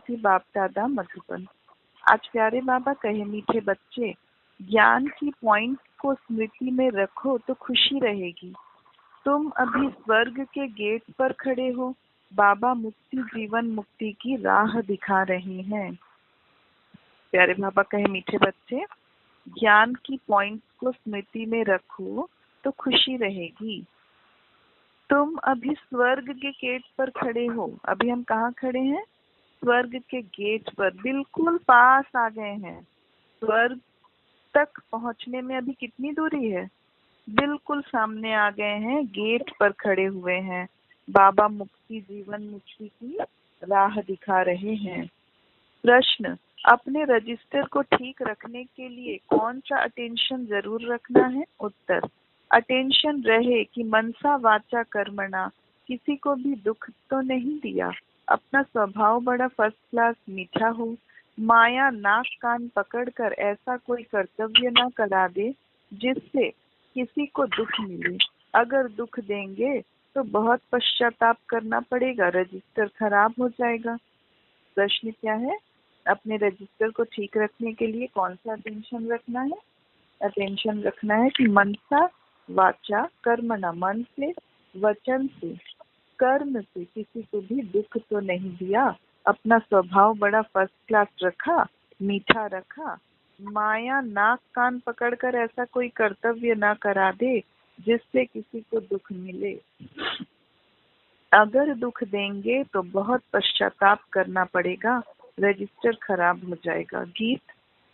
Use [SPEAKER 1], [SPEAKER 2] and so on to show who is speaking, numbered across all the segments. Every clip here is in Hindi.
[SPEAKER 1] सी बाप दादा मधुबन। आज प्यारे बाबा कहे, मीठे बच्चे, ज्ञान की पॉइंट को स्मृति में रखो तो खुशी रहेगी। तुम अभी स्वर्ग के गेट पर खड़े हो। बाबा मुक्ति, जीवन मुक्ति की राह दिखा रहे हैं। प्यारे बाबा कहे, मीठे बच्चे, ज्ञान की पॉइंट को स्मृति में रखो तो खुशी रहेगी। तुम अभी स्वर्ग के गेट पर खड़े हो। अभी हम कहाँ खड़े हैं? स्वर्ग के गेट पर, बिल्कुल पास आ गए हैं। स्वर्ग तक पहुंचने में अभी कितनी दूरी है? बिल्कुल सामने आ गए हैं, गेट पर खड़े हुए हैं। बाबा मुक्ति, जीवन मुक्ति की राह दिखा रहे हैं। प्रश्न, अपने रजिस्टर को ठीक रखने के लिए कौन सा अटेंशन जरूर रखना है? उत्तर, अटेंशन रहे कि मनसा वाचा कर्मणा, किसी को भी दुख तो नहीं दिया, अपना स्वभाव बड़ा फर्स्ट क्लास मीठा हो, माया नाक कान पकड़कर ऐसा कोई कर्तव्य ना करा दे जिससे किसी को दुख मिले। अगर दुख देंगे तो बहुत पश्चाताप करना पड़ेगा, रजिस्टर खराब हो जाएगा। प्रश्न क्या है? अपने रजिस्टर को ठीक रखने के लिए कौन सा अटेंशन रखना है? अटेंशन रखना है कि मनसा वाचा कर्मणा, मन से, वचन से, कर्म से किसी को भी दुख तो नहीं दिया, अपना स्वभाव बड़ा फर्स्ट क्लास रखा, मीठा रखा, माया नाक कान पकड़कर ऐसा कोई कर्तव्य ना करा दे जिससे किसी को दुख मिले। अगर दुख देंगे तो बहुत पश्चाताप करना पड़ेगा, रजिस्टर खराब हो जाएगा। गीत,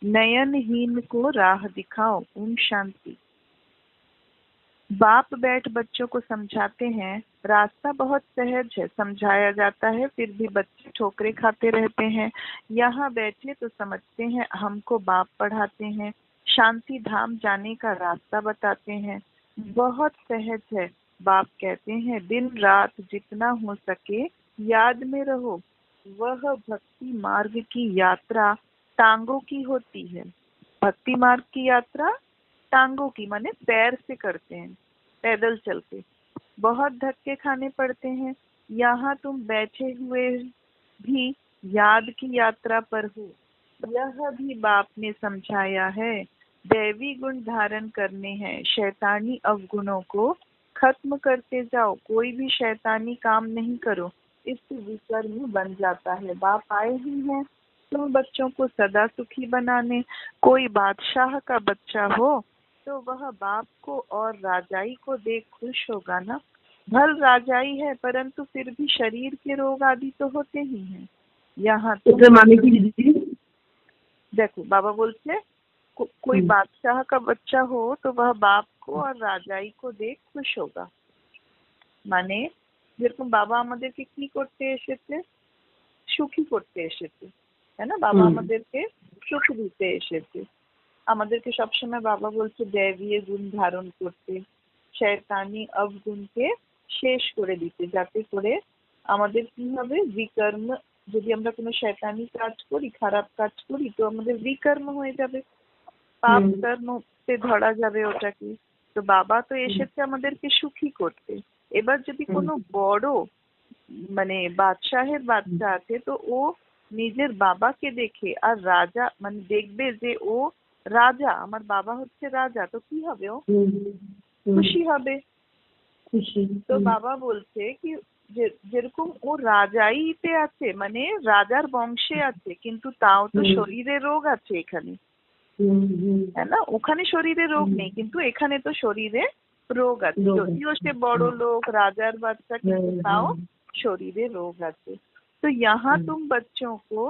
[SPEAKER 1] नयनहीन को राह दिखाओ, ओम शांति। बाप बैठ बच्चों को समझाते हैं। रास्ता बहुत सहज है, समझाया जाता है, फिर भी बच्चे ठोकरे खाते रहते हैं। यहाँ बैठे तो समझते हैं हमको बाप पढ़ाते हैं, शांति धाम जाने का रास्ता बताते हैं। बहुत सहज है, बाप कहते हैं, दिन रात जितना हो सके याद में रहो। वह भक्ति मार्ग की यात्रा टांगों की होती है। भक्ति मार्ग की यात्रा टांगों की, माने पैर से करते हैं, पैदल चलते, बहुत धक्के खाने पड़ते हैं। यहाँ तुम बैठे हुए भी याद की यात्रा पर हो। यह भी बाप ने समझाया है, दैवी गुण धारण करने हैं, शैतानी अवगुणों को खत्म करते जाओ, कोई भी शैतानी काम नहीं करो, इससे विकर्म बन जाता है। बाप आए ही हैं तुम बच्चों को सदा सुखी बनाने। कोई बादशाह का बच्चा हो तो वह बाप को और राजाई को देख खुश होगा ना। भल राजाई है परंतु फिर भी शरीर के रोग आदि तो होते ही हैं। यहाँ तो देखो बाबा बोलते कोई बादशाह का बच्चा हो तो वह बाप को और राजाई को देख खुश होगा। মানে যেরকম বাবা আমাদেরকে কি করতে এসেছে? সুখী করতে এসেছে, তাই না? বাবা আমাদেরকে সুখ দিতে এসেছে। আমাদেরকে সবসময় বাবা বলছে दैवीय গুণ ধারণ করতে, শয়তানি অবগুণকে শেষ করে দিতে, যাতে করে আমাদের কি হবে, বিকর্ম, যদি আমরা কোনো শয়তানি কাজ করি, খারাপ কাজ করি তো আমাদের বিকর্ম হয়ে যাবে, পাপ কর্মতে ধরা যাবে ওটাকে। তো বাবা তো এসেছে আমাদেরকে সুখী করতে। এবার যদি কোনো বড় মানে বাদশাহের বাচ্চা আছে তো ও নিজের বাবাকে দেখে আর রাজা মানে দেখবে যে ও রাজা, আমার বাবা হচ্ছে রাজা, তো কি হবে, ও খুশি হবে। তো বাবা বলছে কি যে যেরকম ও রাজাইতে আছে, মানে রাজার বংশে আছে, কিন্তু তাও তো শরীরে রোগ আছে এখানে, তাই না? ওখানে শরীরে রোগ নেই কিন্তু এখানে তো শরীরে রোগ আছে, যদিও সে বড় লোক, রাজার বাচ্চা, কিন্তু তাও शरीरे रोग आते। तो यहाँ तुम बच्चों को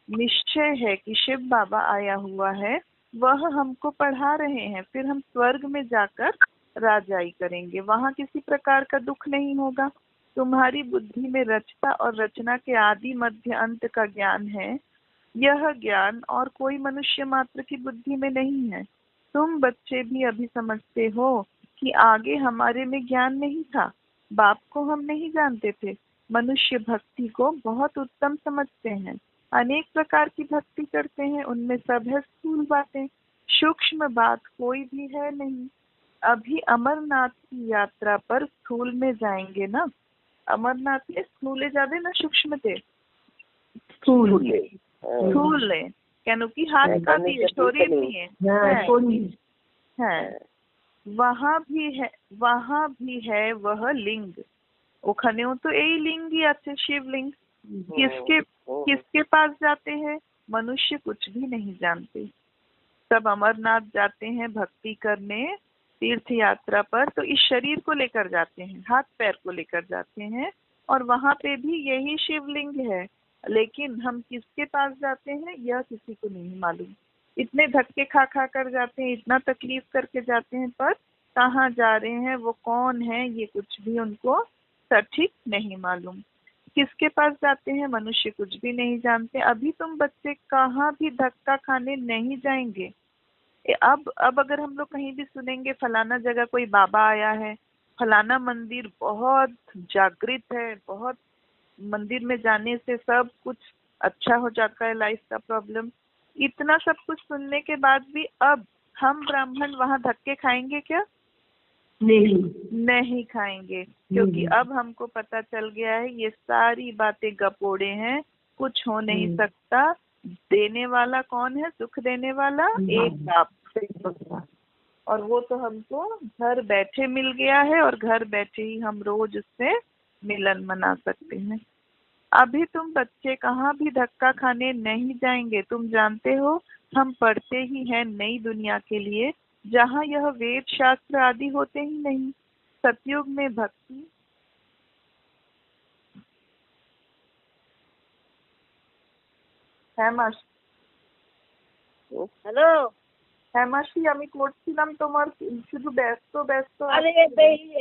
[SPEAKER 1] निश्चय है कि शिव बाबा आया हुआ है, वह हमको पढ़ा रहे हैं, फिर हम स्वर्ग में जाकर राजाई करेंगे, वहाँ किसी प्रकार का दुख नहीं होगा। तुम्हारी बुद्धि में रचता और रचना के आदि मध्य अंत का ज्ञान है। यह ज्ञान और कोई मनुष्य मात्र की बुद्धि में नहीं है। तुम बच्चे भी अभी समझते हो कि आगे हमारे में ज्ञान नहीं था, बाप को हम नहीं जानते थे, मनुष्य भक्ति को बहुत उत्तम समझते हैं, अनेक प्रकार की भक्ति करते हैं, उनमें सब है स्थूल बातें, सूक्ष्म बात कोई भी है नहीं। अभी अमरनाथ की यात्रा पर स्थूल में जाएंगे ना, अमरनाथ में स्थूले जावे ना सूक्ष्म थे,
[SPEAKER 2] স্থূলে
[SPEAKER 1] স্থূल है কেন কি হাত का भी शरीर नहीं है, है वहाँ भी है वह लिंग, ওখানেও তো এই লিঙ্গই আছে, शिवलिंग। किसके पास जाते हैं? मनुष्य कुछ भी नहीं जानते। सब अमरनाथ जाते हैं भक्ति करने, तीर्थ यात्रा पर, तो इस शरीर को लेकर जाते हैं, हाथ पैर को लेकर जाते हैं, और वहाँ पे भी यही शिवलिंग है। लेकिन हम किसके पास जाते हैं यह किसी को नहीं मालूम। इतने धक्के खा खा कर जाते हैं, इतना तकलीफ करके जाते हैं, पर कहाँ जा रहे हैं, वो कौन है, ये कुछ भी उनको सटीक नहीं मालूम। किसके पास जाते हैं? मनुष्य कुछ भी नहीं जानते। अभी तुम बच्चे कहाँ भी धक्का खाने नहीं जाएंगे। अब अगर हम लोग कहीं भी सुनेंगे फलाना जगह कोई बाबा आया है, फलाना मंदिर बहुत जागृत है, बहुत मंदिर में जाने से सब कुछ अच्छा हो जाता है, लाइफ का प्रॉब्लम, इतना सब कुछ सुनने के बाद भी अब हम ब्राह्मण वहाँ धक्के खाएंगे क्या? नहीं खाएंगे, क्योंकि अब हमको पता चल गया है ये सारी बातें गपोड़े हैं, कुछ हो नहीं सकता। देने वाला कौन है? सुख देने वाला एक बाप, और वो तो हमको घर बैठे मिल गया है, और घर बैठे ही हम रोज उससे मिलन मना सकते हैं। अभी तुम बच्चे कहाँ भी धक्का खाने नहीं जाएंगे। तुम जानते हो हम पढ़ते ही हैं नई दुनिया के लिए, जहाँ यह वेद शास्त्र आदि होते ही नहीं। सतयुग में भक्ति है मासी।
[SPEAKER 3] হ্যালো,
[SPEAKER 1] হ্যাঁ মাসি, আমি করছিলাম তোমার, শুধু ব্যস্ত
[SPEAKER 3] আরে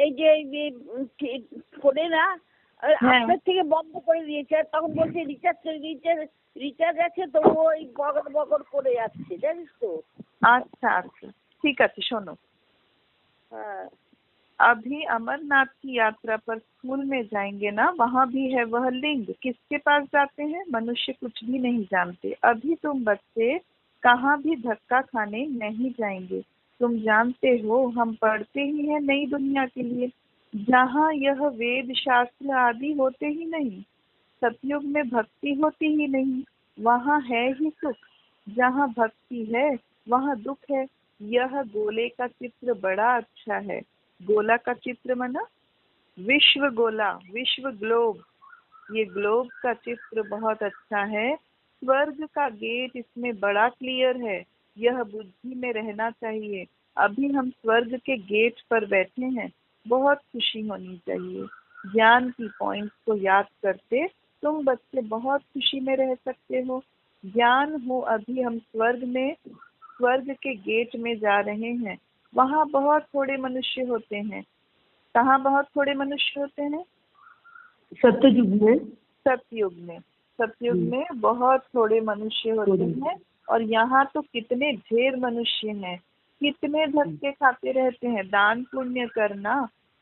[SPEAKER 3] এই যে ফোনে না আপনার থেকে বন্ধ করে দিয়েছে, আর তখন বলছে রিচার্জ আছে, তো ওই বগর বগর করে যাচ্ছে, জানিস তো।
[SPEAKER 1] अच्छा ठीक है, सुनो।
[SPEAKER 3] हाँ,
[SPEAKER 1] अभी अमरनाथ की यात्रा पर स्कूल में जाएंगे ना, वहाँ भी है वह लिंग। किसके पास जाते हैं? मनुष्य कुछ भी नहीं जानते। अभी तुम बच्चे कहाँ भी धक्का खाने नहीं जाएंगे। तुम जानते हो हम पढ़ते ही हैं नई दुनिया के लिए, जहाँ यह वेद शास्त्र आदि होते ही नहीं। सतयुग में भक्ति होती ही नहीं, वहाँ है ही सुख। जहाँ भक्ति है वहाँ दुख है। यह गोले का चित्र बड़ा अच्छा है। गोला का चित्र माना विश्व गोला, विश्व ग्लोब। ये ग्लोब का चित्र बहुत अच्छा है। स्वर्ग का गेट इसमें बड़ा क्लियर है। यह बुद्धि में रहना चाहिए। अभी हम स्वर्ग के गेट पर बैठे हैं, बहुत खुशी होनी चाहिए। ज्ञान की पॉइंट्स को याद करते तुम बच्चे बहुत खुशी में रह सकते हो। ज्ञान हो, अभी हम स्वर्ग के गेट में जा रहे हैं। वहाँ बहुत थोड़े मनुष्य होते हैं। कहाँ बहुत थोड़े मनुष्य होते हैं? सतयुग में बहुत थोड़े मनुष्य होते हैं। और यहाँ तो कितने ढेर मनुष्य हैं, कितने धक्के खाते रहते हैं। दान पुण्य करना,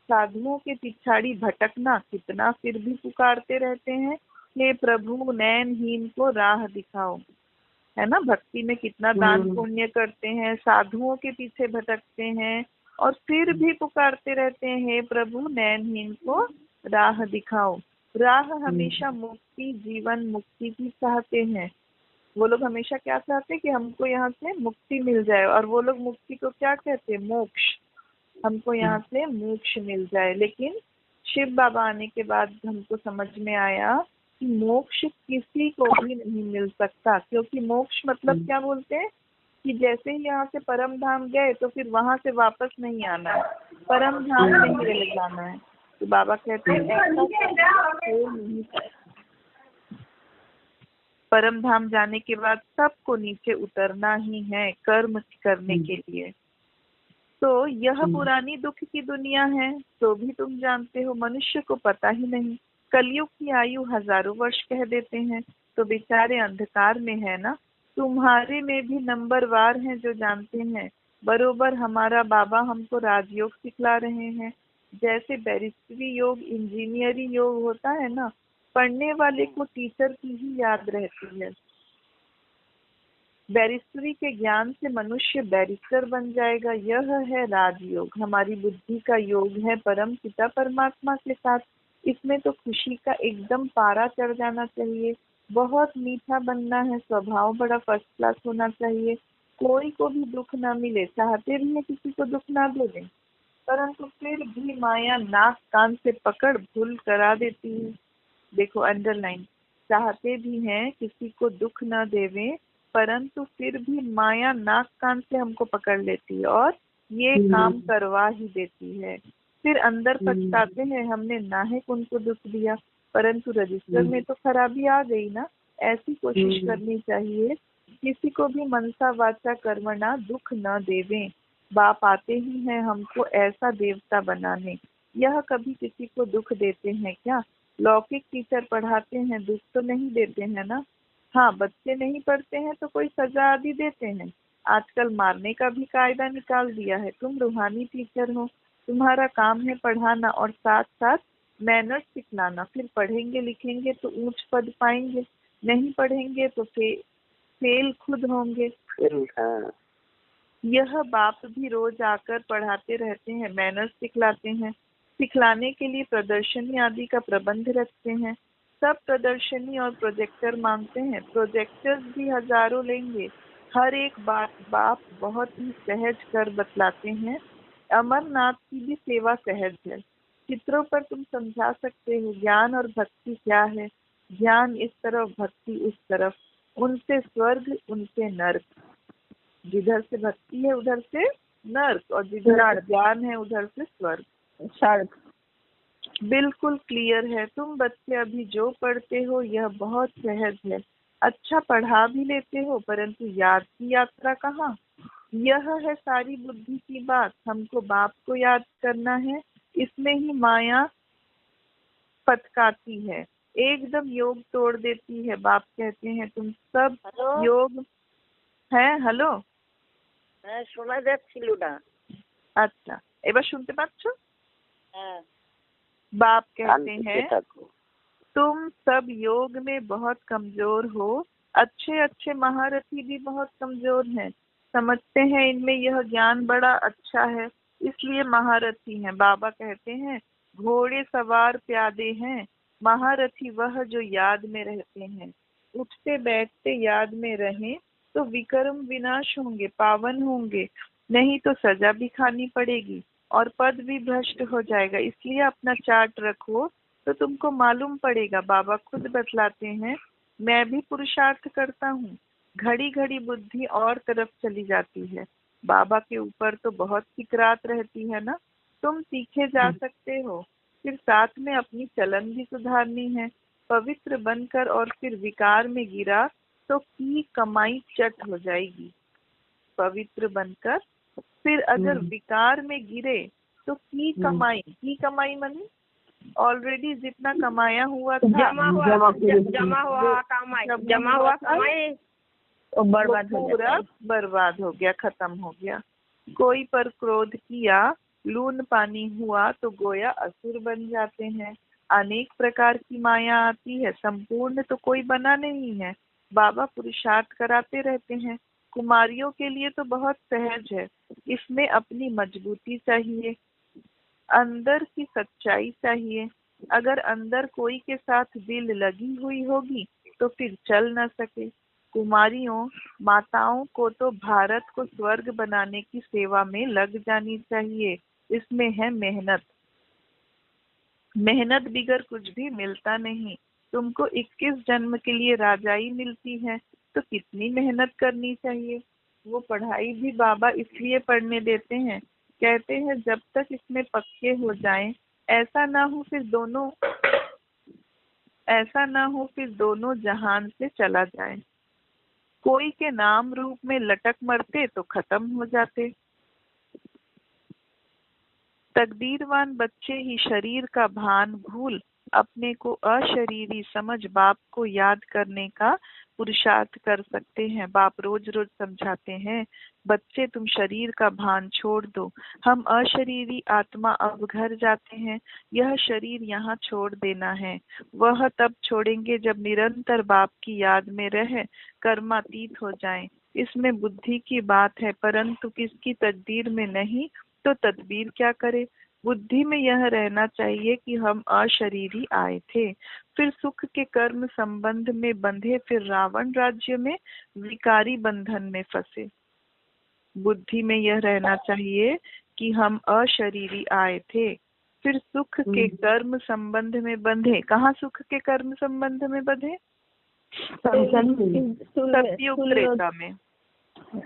[SPEAKER 1] साधुओं के पिछाड़ी भटकना, कितना फिर भी पुकारते रहते हैं, हे प्रभु नैनहीन को राह दिखाओ। है ना, भक्ति में कितना दान पुण्य करते हैं, साधुओं के पीछे भटकते हैं, और फिर भी पुकारते रहते हैं, हे प्रभु नैनहीन को राह दिखाओ। राह हमेशा मुक्ति, जीवन मुक्ति की चाहते हैं। वो लोग हमेशा क्या चाहते हैं कि हमको यहाँ से मुक्ति मिल जाए, और वो लोग मुक्ति को क्या कहते हैं? मोक्ष। हमको यहाँ से मोक्ष मिल जाए। लेकिन शिव बाबा आने के बाद हमको समझ में आया कि मोक्ष किसी को भी नहीं मिल सकता, क्योंकि मोक्ष मतलब क्या बोलते हैं कि जैसे ही यहाँ से परम धाम गए तो फिर वहां से वापस नहीं आना है, परम धाम में ही रह जाना है। तो बाबा कहते हैं परम धाम जाने के बाद सबको नीचे उतरना ही है कर्म करने के लिए। तो यह पुरानी दुख की दुनिया है, तो भी तुम जानते हो मनुष्य को पता ही नहीं। कलयुग की आयु हजारों वर्ष कह देते हैं, तो बेचारे अंधकार में है ना। तुम्हारे में भी नंबरवार हैं जो जानते हैं। बरोबर हमारा बाबा हमको राजयोग सिखला रहे हैं। जैसे बैरिस्ट्री योग, इंजीनियरिंग योग होता है ना, पढ़ने वाले को टीचर की ही याद रहती है। बैरिस्ट्री के ज्ञान से मनुष्य बैरिस्टर बन जाएगा। यह है राजयोग, हमारी बुद्धि का योग है परम पिता परमात्मा के साथ। इसमें तो खुशी का एकदम पारा चढ़ जाना चाहिए। बहुत मीठा बनना है, स्वभाव बड़ा फर्स्ट क्लास होना चाहिए, कोई को भी दुख ना मिले, चाहते भी है किसी को दुख ना दे दें, परंतु फिर भी माया नाक कान से पकड़ भूल करा देती है। देखो अंडरलाइन, चाहते भी हैं किसी को दुख न देवें, परंतु फिर भी माया नाक कान से हमको पकड़ लेती है और ये काम करवा ही देती है। फिर अंदर पछताते हैं हमने नाहक उनको दुख दिया, परंतु रजिस्टर में तो खराबी आ गई ना। ऐसी कोशिश करनी चाहिए किसी को भी मनसा वाचा कर्मणा दुख न देवें। बाप आते ही हैं हमको ऐसा देवता बनाने। यह कभी किसी को दुख देते हैं क्या? लौकिक टीचर पढ़ाते हैं, दुख तो नहीं देते हैं ना। हाँ, बच्चे नहीं पढ़ते हैं तो कोई सजा आदि देते हैं। आजकल मारने का भी कायदा निकाल दिया है। तुम रूहानी टीचर हो, तुम्हारा काम है पढ़ाना और साथ साथ मैनर्स सिखलाना। फिर पढ़ेंगे लिखेंगे तो ऊंच पद पाएंगे, नहीं पढ़ेंगे तो फेल खुद होंगे। यह बाप भी रोज आकर पढ़ाते रहते हैं, मैनर्स सिखलाते हैं। सिखलाने के लिए प्रदर्शनी आदि का प्रबंध रखते हैं। सब प्रदर्शनी और प्रोजेक्टर मांगते हैं, प्रोजेक्टर्स भी हजारों लेंगे। हर एक बात बाप बहुत ही सहज कर बतलाते हैं। अमरनाथ की भी सेवा सहज है। चित्रों पर तुम समझा सकते हो ज्ञान और भक्ति क्या है। ज्ञान इस तरफ, भक्ति उस तरफ, उनसे स्वर्ग उनसे नर्क। जिधर से भक्ति है उधर से नर्क, और जिधर ज्ञान है उधर से स्वर्ग। बिल्कुल क्लियर है। तुम बच्चे अभी जो पढ़ते हो यह बहुत सहज है। अच्छा पढ़ा भी लेते हो, परंतु याद की यात्रा कहाँ। यह है सारी बुद्धि की बात। हमको बाप को याद करना है, इसमें ही माया पटकाती है, एकदम योग तोड़ देती है। बाप कहते हैं तुम सब योग है। हेलो,
[SPEAKER 3] শোনা যাচ্ছিল না।
[SPEAKER 1] अच्छा, এবার শুনতে পাচ্ছ? बाप कहते हैं तुम सब योग में बहुत कमजोर हो। अच्छे अच्छे महारथी भी बहुत कमजोर हैं। समझते हैं इनमें यह ज्ञान बड़ा अच्छा है, इसलिए महारथी हैं। बाबा कहते हैं घोड़े सवार प्यादे हैं, महारथी वह जो याद में रहते हैं। उठते बैठते याद में रहें तो विक्रम विनाश होंगे, पावन होंगे, नहीं तो सजा भी खानी पड़ेगी और पद भी भ्रष्ट हो जाएगा। इसलिए अपना चार्ट रखो तो तुमको मालूम पड़ेगा। बाबा खुद बतलाते हैं मैं भी पुरुषार्थ करता हूँ, घड़ी घड़ी बुद्धि और तरफ चली जाती है। बाबा के ऊपर तो बहुत फिक्रात रहती है ना। तुम सीखे जा सकते हो, फिर साथ में अपनी चलन भी सुधारनी है। पवित्र बनकर और फिर विकार में गिरा तो की कमाई चट हो जाएगी। पवित्र बनकर फिर अगर विकार में गिरे तो की कमाई मनी ऑलरेडी जितना कमाया हुआ था,
[SPEAKER 3] जमा हुआ कमाई
[SPEAKER 1] पूरा बर्बाद हो गया, खत्म हो गया। कोई पर क्रोध किया, लून पानी हुआ तो गोया असुर बन जाते हैं। अनेक प्रकार की माया आती है, संपूर्ण तो कोई बना नहीं है। बाबा पुरुषार्थ कराते रहते हैं। कुमारियों के लिए तो बहुत सहज है, इसमें अपनी मजबूती चाहिए, अंदर की सच्चाई चाहिए। अगर अंदर कोई के साथ दिल लगी हुई होगी तो फिर चल न सके। कुमारियों माताओं को तो भारत को स्वर्ग बनाने की सेवा में लग जानी चाहिए। इसमें है मेहनत, मेहनत बिगर कुछ भी मिलता नहीं। तुमको 21 जन्म के लिए राजाई मिलती है तो कितनी मेहनत करनी चाहिए। वो पढ़ाई भी बाबा इसलिए पढ़ने देते हैं, कहते हैं जब तक इसमें पक्के हो जाएं, ऐसा ना हो फिर दोनों जहान से चला जाए। कोई के नाम रूप में लटक मरते तो खत्म हो जाते। तकदीरवान बच्चे ही शरीर का भान भूल अपने को अशरीरी समझ बाप को याद करने का पुरुषार्थ कर सकते हैं। बाप रोज रोज समझाते हैं बच्चे तुम शरीर का भान छोड़ दो, हम अशरीरी आत्मा अब घर जाते हैं, यह शरीर यहाँ छोड़ देना है। वह तब छोड़ेंगे जब निरंतर बाप की याद में रह कर्मातीत हो जाएं। इसमें बुद्धि की बात है, परंतु किसकी तकदीर में नहीं तो तदबीर क्या करे। बुद्धि में यह रहना चाहिए कि हम अशरीरी आए थे, फिर सुख के कर्म संबंध में बंधे, फिर रावण राज्य में विकारी बंधन में फंसे। बुद्धि में यह रहना चाहिए कि हम अशरीरी आए थे, फिर सुख के कर्म संबंध में बंधे। कहाँ सुख के कर्म संबंध में बंधे? सतयुग त्रेता में।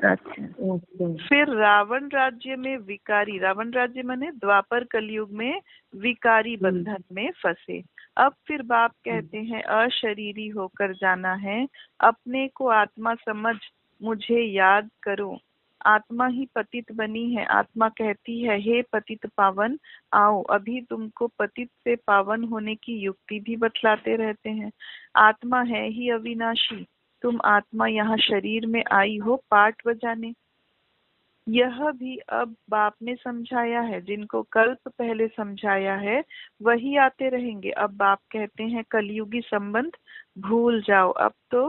[SPEAKER 1] अच्छा। फिर रावण राज्य में विकारी, रावण राज्य माने द्वापर कलयुग में विकारी बंधन में फंसे। अब फिर बाप कहते हैं अशरीरी होकर जाना है, अपने को आत्मा समझ मुझे याद करो। आत्मा ही पतित बनी है। आत्मा कहती है हे पतित पावन आओ। अभी तुमको पतित से पावन होने की युक्ति भी बतलाते रहते हैं। आत्मा है ही अविनाशी। तुम आत्मा यहाँ शरीर में आई हो पाठ बजाने। यह भी अब बाप ने समझाया है। जिनको कल्प पहले समझाया है वही आते रहेंगे। अब बाप कहते हैं कलयुगी संबंध भूल जाओ, अब तो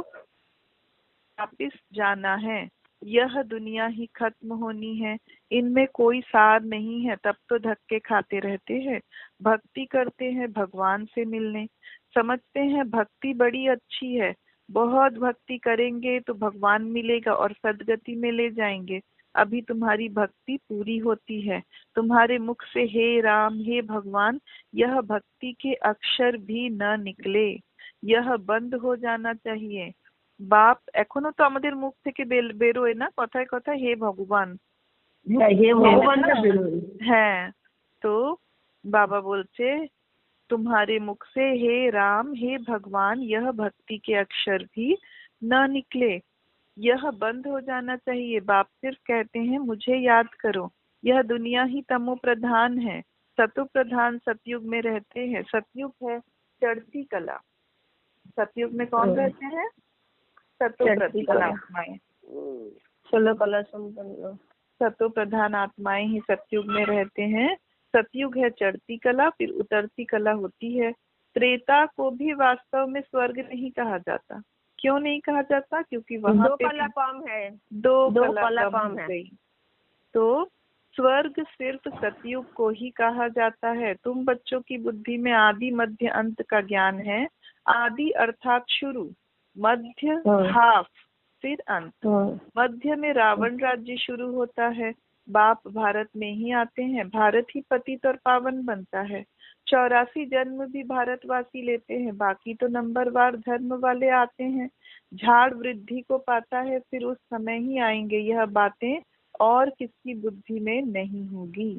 [SPEAKER 1] वापिस जाना है। यह दुनिया ही खत्म होनी है, इनमें कोई सार नहीं है। तब तो धक्के खाते रहते हैं। भक्ति करते हैं भगवान से मिलने, समझते हैं भक्ति बड़ी अच्छी है। बहुत भक्ति करेंगे तो भगवान मिलेगा और सदगति में ले जाएंगे। अभी तुम्हारी भक्ति पूरी होती है। तुम्हारे मुख से हे राम हे भगवान यह भक्ति के अक्षर भी न निकले। यह बंद हो जाना चाहिए। বাপ এখনো তো আমাদের মুখ থেকে বেরোয় না কথায় কথায় হে ভগবান। হ্যাঁ, তো बाबा बोलते तुम्हारे मुख से हे राम हे भगवान यह भक्ति के अक्षर भी न निकले। यह बंद हो जाना चाहिए। बाप सिर्फ कहते हैं मुझे याद करो। यह दुनिया ही तमो प्रधान है, सतो प्रधान सतयुग में रहते हैं। सतयुग है चढ़ती कला। सतयुग में कौन रहते हैं? सतो प्रधान आत्माएं। 16 कला संपन्न सतो प्रधान आत्माएं ही सतयुग में रहते हैं। सतयुग है चढ़ती कला, फिर उतरती कला होती है। त्रेता को भी वास्तव में स्वर्ग नहीं कहा जाता। क्यों नहीं कहा जाता? क्योंकि वहाँ पे कला कम है, दो कला कम है। तो स्वर्ग सिर्फ सतयुग को ही कहा जाता है। तुम बच्चों की बुद्धि में आदि मध्य अंत का ज्ञान है। आदि अर्थात शुरू, मध्य हाफ, फिर अंत। मध्य में रावण राज्य शुरू होता है। बाप भारत में ही आते हैं। भारत ही पतित और पावन बनता है। 84 जन्म भी भारतवासी लेते हैं। बाकी तो नंबरवार धर्म वाले आते हैं। झाड़ वृद्धि को पाता है, फिर उस समय ही आएंगे। यह बातें और किसकी बुद्धि में नहीं होगी।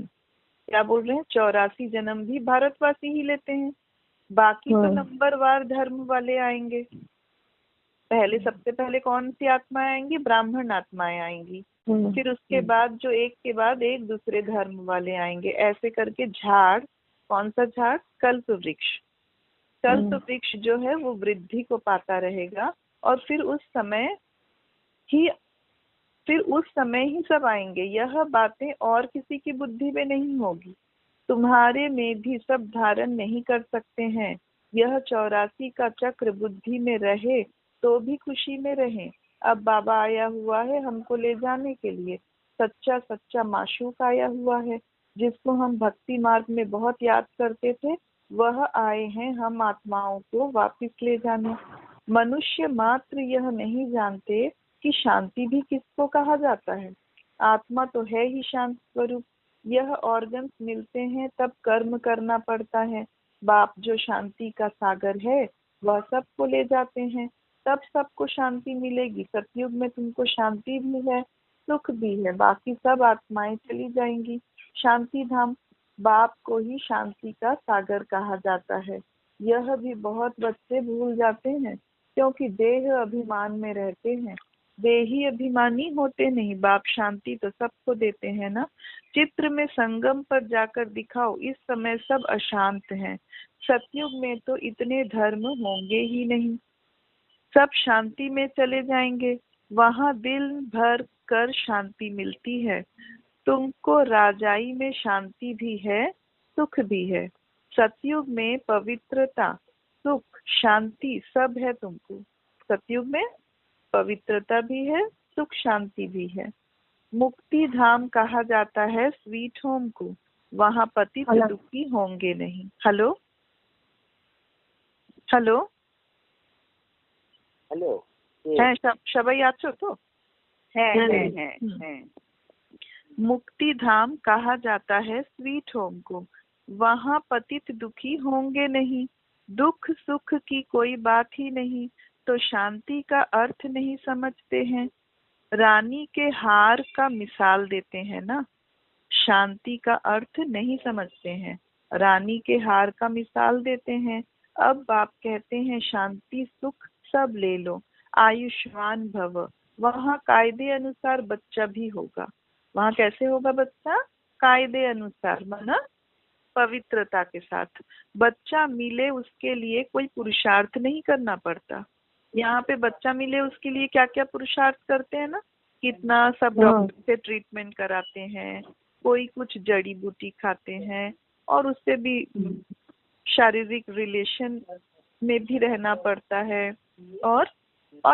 [SPEAKER 1] क्या बोल रहे हैं? 84 जन्म भी भारतवासी ही लेते हैं। बाकी तो नंबरवार धर्म वाले आएंगे। पहले सबसे पहले कौन सी आत्माएं आएंगी? ब्राह्मण आत्माएं आएंगी। फिर उसके बाद जो एक के बाद एक दूसरे धर्म वाले आएंगे। ऐसे करके झाड़, कौन सा झाड़? कल्प वृक्ष। कल्प वृक्ष जो है वो वृद्धि को पाता रहेगा और फिर उस समय ही सब आएंगे। यह बातें और किसी की बुद्धि में नहीं होगी। तुम्हारे में भी सब धारण नहीं कर सकते हैं। यह 84 का चक्र बुद्धि में रहे तो भी खुशी में रहें। अब बाबा आया हुआ है हमको ले जाने के लिए। सच्चा सच्चा माशूक आया हुआ है जिसको हम भक्ति मार्ग में बहुत याद करते थे। वह आए हैं हम आत्माओं को वापस ले जाने। मनुष्य मात्र यह नहीं जानते कि शांति भी किसको कहा जाता है। आत्मा तो है ही शांत स्वरूप। यह ऑर्गन्स मिलते हैं तब कर्म करना पड़ता है। बाप जो शांति का सागर है वह सबको ले जाते हैं, तब सबको शांति मिलेगी। सतयुग में तुमको शांति भी है, सुख भी है। बाकी सब आत्माएं चली जाएंगी शांति धाम। बाप को ही शांति का सागर कहा जाता है। यह भी बहुत बच्चे भूल जाते हैं क्योंकि देह अभिमान में रहते हैं। देही अभिमानी होते नहीं। बाप शांति तो सबको देते हैं ना। चित्र में संगम पर जाकर दिखाओ, इस समय सब अशांत हैं। सतयुग में तो इतने धर्म होंगे ही नहीं, सब शांति में चले जाएंगे। वहाँ दिल भर कर शांति मिलती है। तुमको राजाई में शांति भी है, सुख भी है। सतयुग में पवित्रता, सुख, शांति सब है तुमको। सतयुग में पवित्रता भी है, सुख शांति भी है। मुक्ति धाम कहा जाता है स्वीट होम को। वहाँ पतित दुखी होंगे नहीं। हेलो हेलो
[SPEAKER 3] हेलो
[SPEAKER 1] হ্যাঁ সবাই আছো তো?
[SPEAKER 3] হ্যাঁ।
[SPEAKER 1] मुक्ति धाम कहा जाता है स्वीट होम को, वहाँ पतित दुखी होंगे नहीं, दुख सुख की कोई बात ही नहीं, तो शांति का अर्थ नहीं समझते हैं। रानी के हार का मिसाल देते हैं ना, शांति का अर्थ नहीं समझते हैं, रानी के हार का मिसाल देते हैं। अब बाप कहते हैं शांति सुख सब ले लो, आयुष्मान भव। वहाँ कायदे अनुसार बच्चा भी होगा। वहाँ कैसे होगा बच्चा? कायदे अनुसार, माना पवित्रता के साथ। बच्चा मिले उसके लिए कोई पुरुषार्थ नहीं करना पड़ता। यहाँ पे बच्चा मिले उसके लिए क्या क्या पुरुषार्थ करते हैं ना, कितना सब डॉक्टर से ट्रीटमेंट कराते हैं, कोई कुछ जड़ी बूटी खाते हैं, और उससे भी शारीरिक रिलेशन में भी रहना पड़ता है, और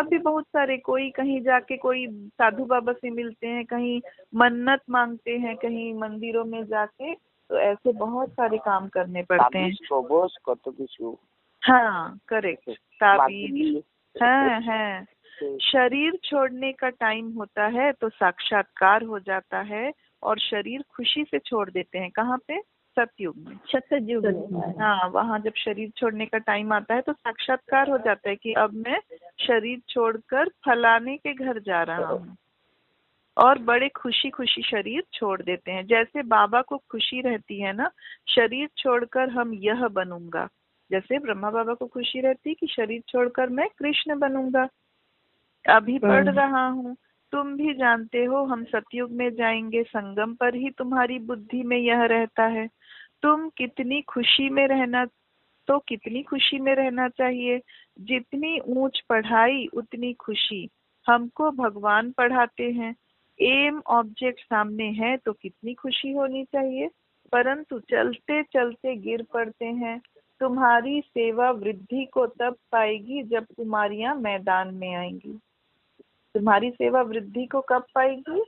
[SPEAKER 1] भी बहुत सारे, कोई कहीं जाके कोई साधु बाबा से मिलते हैं, कहीं मन्नत मांगते हैं, कहीं मंदिरों में जाके, तो ऐसे बहुत सारे काम करने पड़ते हैं। हाँ करेक्ट, ताबीज। हाँ शरीर छोड़ने का टाइम होता है तो साक्षात्कार हो जाता है, और शरीर खुशी से छोड़ देते हैं। कहाँ पे? सतयुग में। सतयुग में हाँ, वहाँ जब शरीर छोड़ने का टाइम आता है तो साक्षात्कार हो जाता है कि अब मैं शरीर छोड़कर फलाने के घर जा रहा हूँ, और बड़े खुशी खुशी शरीर छोड़ देते हैं। जैसे बाबा को खुशी रहती है ना, शरीर छोड़कर हम यह बनूंगा, जैसे ब्रह्मा बाबा को खुशी रहती है कि शरीर छोड़कर मैं कृष्ण बनूंगा। अभी पढ़ रहा हूँ, तुम भी जानते हो हम सतयुग में जाएंगे, संगम पर ही तुम्हारी बुद्धि में यह रहता है। तुम कितनी खुशी में रहना, तो कितनी खुशी में रहना चाहिए, जितनी ऊंच पढ़ाई उतनी खुशी। हमको भगवान पढ़ाते हैं, एम ऑब्जेक्ट सामने है तो कितनी खुशी होनी चाहिए, परंतु चलते चलते गिर पड़ते हैं। तुम्हारी सेवा वृद्धि को तब पाएगी जब कुमारियां मैदान में आएंगी। तुम्हारी सेवा वृद्धि को कब पाएगी?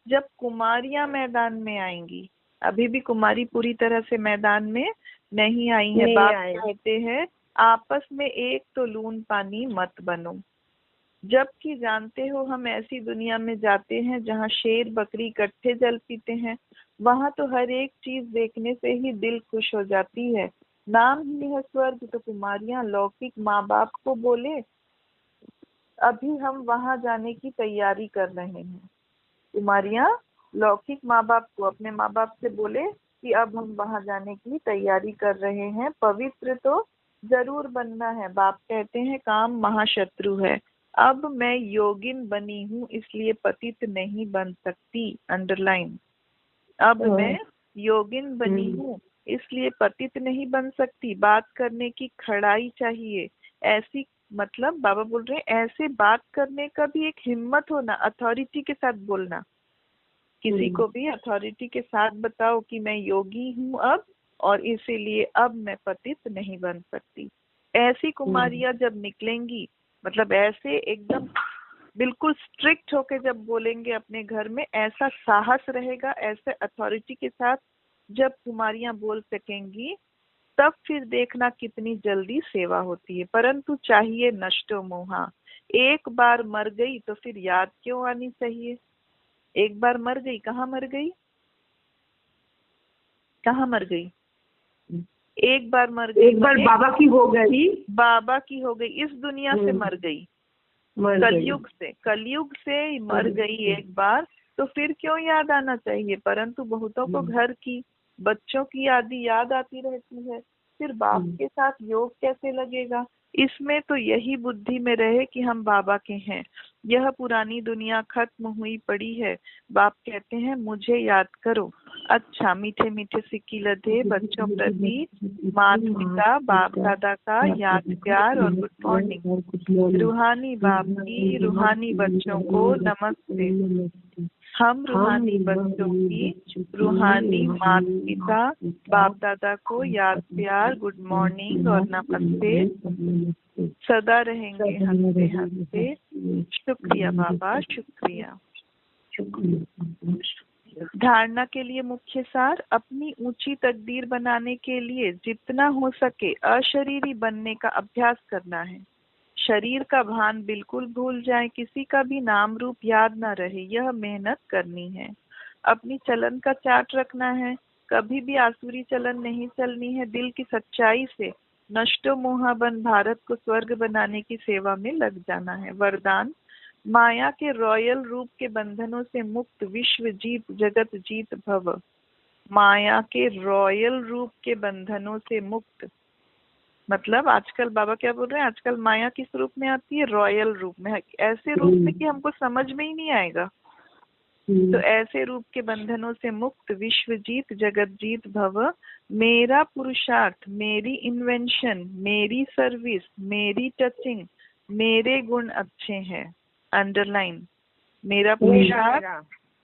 [SPEAKER 1] जब कुमारियां मैदान में आएंगी। अभी भी कुमारी पूरी तरह से मैदान में नहीं आई है। बाप कहते हैं आपस में एक तो लून पानी मत बनो। जबकि जानते हो हम ऐसी दुनिया में जाते हैं जहाँ शेर बकरी इकट्ठे जल पीते हैं, वहाँ तो हर एक चीज देखने से ही दिल खुश हो जाती है। नाम ही है स्वर्ग, तो कुमारियां लौकिक माँ बाप को बोले अभी हम वहां जाने की तैयारी कर रहे हैं। कुमारियां लौकिक माँ बाप को, अपने माँ बाप से बोले कि अब हम वहां जाने की तैयारी कर रहे हैं। पवित्र तो जरूर बनना है। बाप कहते हैं काम महाशत्रु है। अब मैं योगिन बनी हूँ इसलिए पतित नहीं बन सकती। अंडरलाइन, अब मैं योगिन बनी हूँ इसलिए पतित नहीं बन सकती। बात करने की खड़ाई चाहिए। ऐसी मतलब बाबा बोल रहे हैं ऐसे बात करने का भी एक हिम्मत होना, अथॉरिटी के साथ बोलना। किसी को भी अथॉरिटी के साथ बताओ कि मैं योगी हूँ अब, और इसीलिए अब मैं पतित नहीं बन सकती। ऐसी कुमारियां जब निकलेंगी, मतलब ऐसे एकदम बिल्कुल स्ट्रिक्ट होके जब बोलेंगे अपने घर में, ऐसा साहस रहेगा, ऐसे अथॉरिटी के साथ जब कुमारियां बोल सकेंगी, तब फिर देखना कितनी जल्दी सेवा होती है। परंतु चाहिए नष्टो मोहा। एक बार मर गई तो फिर याद क्यों आनी चाहिए? एक बार मर गई, कहाँ मर गई? कहाँ मर गई? एक बार मर गई, एक बार
[SPEAKER 2] बाबा की हो गई,
[SPEAKER 1] बाबा की हो गई, इस दुनिया से मर गई, कलयुग से मर गई एक बार, तो फिर क्यों याद आना चाहिए? परंतु बहुतों को घर की, बच्चों की याद आती रहती है, फिर बाप के साथ योग कैसे लगेगा? इसमें तो यही बुद्धि में रहे कि हम बाबा के हैं। यह पुरानी दुनिया खत्म हुई पड़ी है। बाप कहते हैं मुझे याद करो। अच्छा, मीठे मीठे सिक्की लधे बच्चों प्रति माता पिता बाप दादा का याद प्यार और गुड मॉर्निंग। रूहानी बाप की रूहानी बच्चों को नमस्ते। हम रूहानी बच्चों की रूहानी माता पिता बाप दादा को याद प्यार, गुड मॉर्निंग और नमस्ते सदा रहेंगे हंसते हंसते। शुक्रिया बाबा, शुक्रिया। धारणा के लिए मुख्य सार, अपनी ऊंची तकदीर बनाने के लिए जितना हो सके अशरीरी बनने का अभ्यास करना है। शरीर का भान बिल्कुल भूल जाए, किसी का भी नाम रूप याद ना रहे, यह मेहनत करनी है। अपनी चलन का चार्ट रखना है, कभी भी आसुरी चलन नहीं चलनी है। दिल की सच्चाई से नष्टो मोहाबन भारत को स्वर्ग बनाने की सेवा में लग जाना है। वरदान, माया के रॉयल रूप के बंधनों से मुक्त विश्व जीत जगत जीत भव। माया के रॉयल रूप के बंधनों से मुक्त, मतलब आजकल बाबा क्या बोल रहे हैं, आजकल माया किस रूप में आती है? रॉयल रूप में, ऐसे रूप में कि हमको समझ में ही नहीं आएगा। तो ऐसे रूप के बंधनों से मुक्त विश्व जीत जगत जीत भव। मेरा पुरुषार्थ, मेरी इन्वेंशन, मेरी सर्विस, मेरी टचिंग, मेरे गुण अच्छे हैं। अंडरलाइन, मेरा पुरुषार्थ,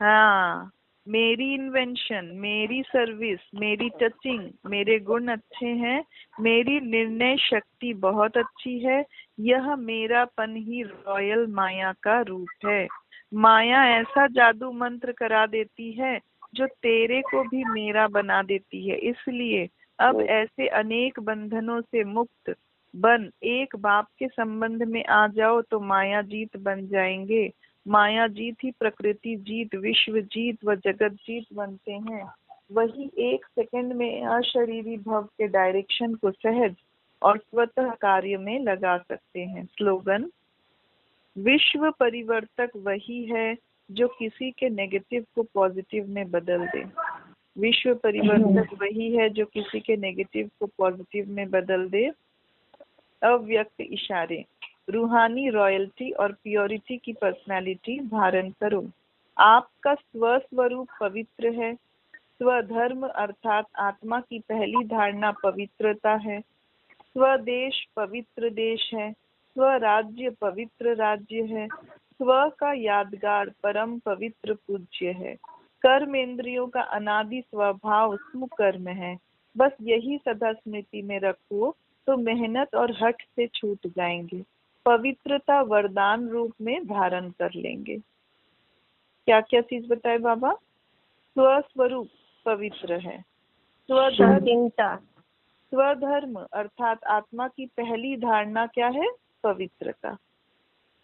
[SPEAKER 1] हाँ, मेरी इन्वेंशन, मेरी सर्विस, मेरी टचिंग, मेरे गुण अच्छे हैं, मेरी निर्णय शक्ति बहुत अच्छी है। यह मेरापन ही रॉयल माया का रूप है। माया ऐसा जादू मंत्र करा देती है जो तेरे को भी मेरा बना देती है। इसलिए अब ऐसे अनेक बंधनों से मुक्त बन एक बाप के संबंध में आ जाओ तो माया जीत बन जाएंगे। माया जीत ही प्रकृति जीत, विश्व जीत व जगत जीत बनते हैं। वही एक सेकंड में अशरीरी भव के डायरेक्शन को सहज और स्वतः कार्य में लगा सकते हैं। स्लोगन, विश्व परिवर्तक वही है जो किसी के नेगेटिव को पॉजिटिव में बदल दे। विश्व परिवर्तक वही है जो किसी के नेगेटिव को पॉजिटिव में बदल दे। अव्यक्त इशारे, रूहानी रॉयल्टी और प्योरिटी की पर्सनालिटी धारण करो। आपका स्वस्वरूप पवित्र है। स्वधर्म अर्थात आत्मा की पहली धारणा पवित्रता है। स्वदेश पवित्र देश है। स्वराज्य पवित्र राज्य है। स्व का यादगार परम पवित्र पूज्य है। कर्मेंद्रियों का अनादि स्वभाव स्मुकर्म है। बस यही सदा स्मृति में रखो तो मेहनत और हठ से छूट जाएंगे। पवित्रता वरदान रूप में धारण कर लेंगे। क्या क्या चीज बताए बाबा? स्वस्वरूप पवित्र है। स्वधर्म अर्थात आत्मा की पहली धारणा क्या है? पवित्रता।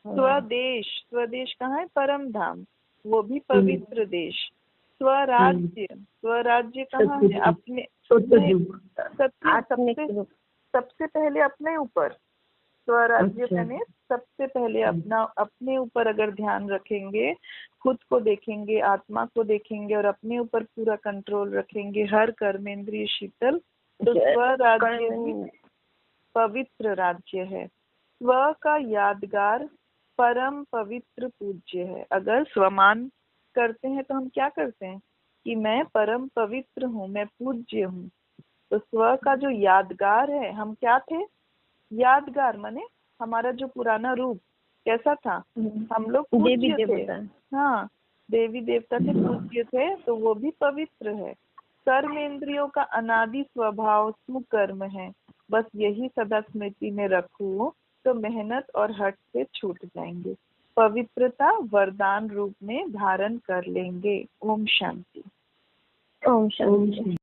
[SPEAKER 1] स्वदेश, स्वदेश कहाँ है? परम धाम, वो भी पवित्र देश। स्वराज्य, स्वराज्य कहाँ है? अपने सबसे पहले अपने ऊपर। स्वराज्य मैंने सबसे पहले अपने ऊपर अगर ध्यान रखेंगे, खुद को देखेंगे, आत्मा को देखेंगे और अपने ऊपर पूरा कंट्रोल रखेंगे, हर कर्मेंद्रिय शीतल, तो स्वराज्य भी पवित्र राज्य है। स्व का यादगार परम पवित्र पूज्य है। अगर स्वमान करते हैं तो हम क्या करते हैं कि मैं परम पवित्र हूँ, मैं पूज्य हूँ। तो स्व का जो यादगार है, हम क्या थे? यादगार माने हमारा जो पुराना रूप कैसा था? हम लोग पूज्य थे। हाँ, देवी देवता थे, पूज्य थे, तो वो भी पवित्र है। कर्मेंद्रियों का अनादि स्वभाव स्मुकर्म है। बस यही सदा स्मृति में रखो तो मेहनत और हठ से छूट जाएंगे। पवित्रता वरदान रूप में धारण कर लेंगे। ओम शांति।
[SPEAKER 2] ओम शांति।